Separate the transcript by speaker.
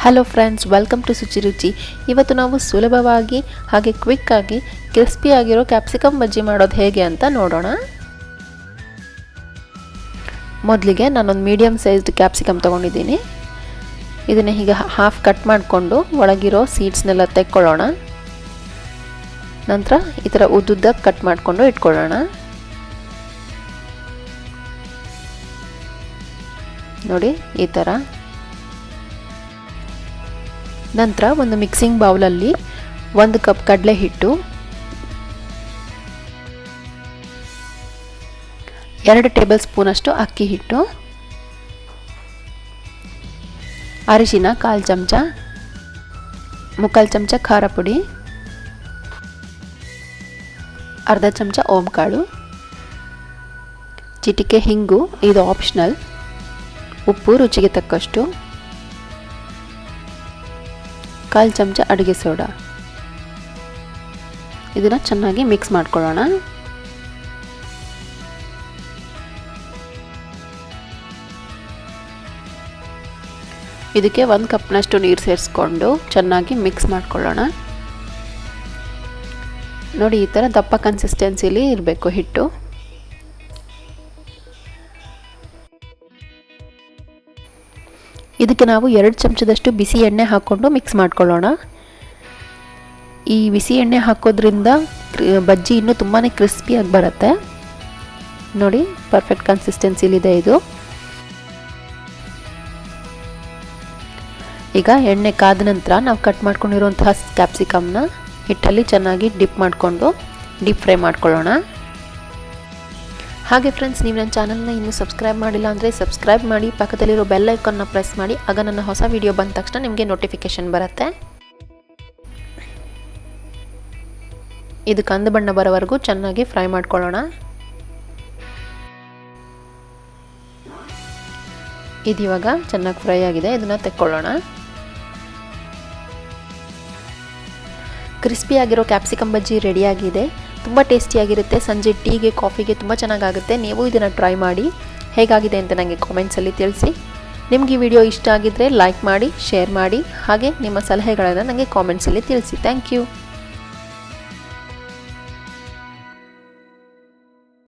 Speaker 1: Hello friends, welcome to Suchi Ruchi. ಇವತ್ತು ನಾವು ಸುಲಭವಾಗಿ ಹಾಗೆ ಕ್ವಿಕ್ ಆಗಿ ಕ್ರಿಸ್ಪಿ ಆಗಿರೋ ಕ್ಯಾಪ್ಸಿಕಮ್ ಬಜ್ಜಿ ಮಾಡೋದು ಹೇಗೆ ಅಂತ ನೋಡೋಣ. ಮೊದಲಿಗೆ ನಾನೊಂದು ಮೀಡಿಯಮ್ ಸೈಜ್ಡ್ ಕ್ಯಾಪ್ಸಿಕಮ್ ತೊಗೊಂಡಿದ್ದೀನಿ. ಇದನ್ನು ಹೀಗೆ ಹಾಫ್ ಕಟ್ ಮಾಡಿಕೊಂಡು ಒಳಗಿರೋ ಸೀಡ್ಸ್ನೆಲ್ಲ ತೆಕ್ಕೊಳ್ಳೋಣ. ನಂತರ ಈ ಥರ ಉದ್ದುದ್ದಕ್ಕೆ ಕಟ್ ಮಾಡಿಕೊಂಡು ಇಟ್ಕೊಳ್ಳೋಣ. ನೋಡಿ ಈ ಥರ. ನಂತರ ಒಂದು ಮಿಕ್ಸಿಂಗ್ ಬೌಲಲ್ಲಿ 1 ಕಪ್ ಕಡಲೆ ಹಿಟ್ಟು, 2 ಟೇಬಲ್ ಸ್ಪೂನಷ್ಟು ಅಕ್ಕಿ ಹಿಟ್ಟು, ಅರಿಶಿನ 1/4 ಚಮಚ, 3/4 ಚಮಚ ಖಾರ ಪುಡಿ, ಅರ್ಧ ಚಮಚ ಓಂಕಾಳು, ಚಿಟಿಕೆ ಹಿಂಗು, ಇದು ಆಪ್ಷನಲ್, ಉಪ್ಪು ರುಚಿಗೆ ತಕ್ಕಷ್ಟು, 1/4 ಚಮಚ ಅಡುಗೆ ಸೋಡಾ. ಇದನ್ನು ಚೆನ್ನಾಗಿ ಮಿಕ್ಸ್ ಮಾಡ್ಕೊಳ್ಳೋಣ. ಇದಕ್ಕೆ 1 ಕಪ್ನಷ್ಟು ನೀರು ಸೇರಿಸ್ಕೊಂಡು ಚೆನ್ನಾಗಿ ಮಿಕ್ಸ್ ಮಾಡ್ಕೊಳ್ಳೋಣ. ನೋಡಿ ಈ ಥರ ದಪ್ಪ ಕನ್ಸಿಸ್ಟೆನ್ಸಿಲಿ ಇರಬೇಕು ಹಿಟ್ಟು. ಇದಕ್ಕೆ ನಾವು 2 ಚಮಚದಷ್ಟು ಬಿಸಿ ಎಣ್ಣೆ ಹಾಕ್ಕೊಂಡು ಮಿಕ್ಸ್ ಮಾಡ್ಕೊಳ್ಳೋಣ. ಈ ಬಿಸಿ ಎಣ್ಣೆ ಹಾಕೋದ್ರಿಂದ ಬಜ್ಜಿ ಇನ್ನೂ ತುಂಬಾ ಕ್ರಿಸ್ಪಿಯಾಗಿ ಬರುತ್ತೆ. ನೋಡಿ ಪರ್ಫೆಕ್ಟ್ ಕನ್ಸಿಸ್ಟೆನ್ಸಿಲಿದೆ ಇದು. ಈಗ ಎಣ್ಣೆ ಕಾದ ನಂತರ ನಾವು ಕಟ್ ಮಾಡ್ಕೊಂಡಿರುವಂತಹ ಕ್ಯಾಪ್ಸಿಕಮ್ನ ಹಿಟ್ಟಲ್ಲಿ ಚೆನ್ನಾಗಿ ಡಿಪ್ ಮಾಡಿಕೊಂಡು ಡೀಪ್ ಫ್ರೈ ಮಾಡ್ಕೊಳ್ಳೋಣ. ಹಾಗೆ ಫ್ರೆಂಡ್ಸ್, ನೀವು ನನ್ನ ಚಾನಲ್ನ ಇನ್ನೂ ಸಬ್ಸ್ಕ್ರೈಬ್ ಮಾಡಿಲ್ಲ ಅಂದರೆ ಸಬ್ಸ್ಕ್ರೈಬ್ ಮಾಡಿ, ಪಕ್ಕದಲ್ಲಿರೋ ಬೆಲ್ ಐಕಾನ್ನ ಪ್ರೆಸ್ ಮಾಡಿ. ಆಗ ನನ್ನ ಹೊಸ ವಿಡಿಯೋ ಬಂದ ತಕ್ಷಣ ನಿಮಗೆ ನೋಟಿಫಿಕೇಷನ್ ಬರುತ್ತೆ. ಇದು ಕಂದು ಬಣ್ಣ ಬರೋವರೆಗೂ ಚೆನ್ನಾಗಿ ಫ್ರೈ ಮಾಡ್ಕೊಳ್ಳೋಣ. ಇದು ಇವಾಗ ಚೆನ್ನಾಗಿ ಫ್ರೈ ಆಗಿದೆ. ಇದನ್ನು ತೆಕ್ಕೊಳ್ಳೋಣ. ಕ್ರಿಸ್ಪಿಯಾಗಿರೋ ಕ್ಯಾಪ್ಸಿಕಮ್ ಬಜ್ಜಿ ರೆಡಿಯಾಗಿದೆ. ತುಂಬ ಟೇಸ್ಟಿಯಾಗಿರುತ್ತೆ. ಸಂಜೆ ಟೀಗೆ, ಕಾಫಿಗೆ ತುಂಬ ಚೆನ್ನಾಗಾಗುತ್ತೆ. ನೀವು ಇದನ್ನು ಟ್ರೈ ಮಾಡಿ. ಹೇಗಾಗಿದೆ ಅಂತ ನನಗೆ ಕಾಮೆಂಟ್ಸಲ್ಲಿ ತಿಳಿಸಿ. ನಿಮಗೆ ಈ ವಿಡಿಯೋ ಇಷ್ಟ ಆಗಿದ್ದರೆ ಲೈಕ್ ಮಾಡಿ, ಶೇರ್ ಮಾಡಿ, ಹಾಗೆ ನಿಮ್ಮ ಸಲಹೆಗಳನ್ನು ನನಗೆ ಕಾಮೆಂಟ್ಸಲ್ಲಿ ತಿಳಿಸಿ. Thank you.